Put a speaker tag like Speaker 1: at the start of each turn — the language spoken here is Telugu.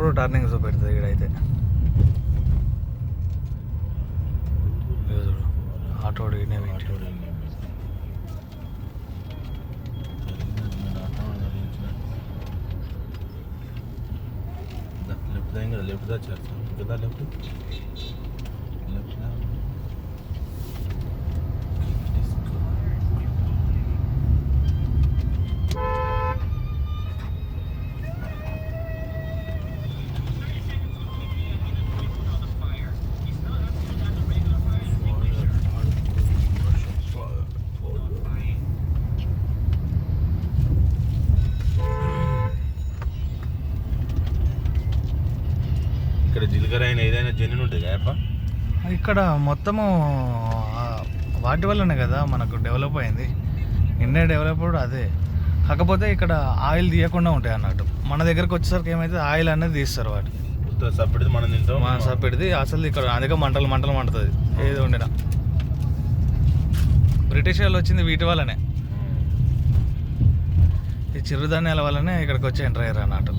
Speaker 1: అప్పుడప్పుడు టర్నింగ్ చూపెడుతుంది ఇక్కడైతే. ఆటోడు
Speaker 2: లెఫ్ట్ దా చేస్తాను కదా. లెఫ్ట్ ఇక్కడ జీలకర్ర అయినా ఏదైనా జెన్యున్ ఉంటుంది కదా.
Speaker 1: ఇక్కడ మొత్తము వాటి వల్లనే కదా మనకు డెవలప్ అయింది. ఇండియా డెవలప్ అదే. కాకపోతే ఇక్కడ ఆయిల్ తీయకుండా ఉంటాయి అన్నట్టు. మన దగ్గరకు వచ్చేసరికి ఏమైతే ఆయిల్ అనేది తీస్తారు వాటికి.
Speaker 2: సపరేట్ మనం తింటాం.
Speaker 1: మన సపరేట్ది అసలు ఇక్కడ అందుకే మంటలు మండుతుంది ఏది వండినా. బ్రిటిష్ వాళ్ళు వచ్చింది వీటి వల్లనే, ఈ చిరుధాన్యాల వల్లనే ఇక్కడికి వచ్చి ఎంటర్ అయ్యారు అన్నట్టు.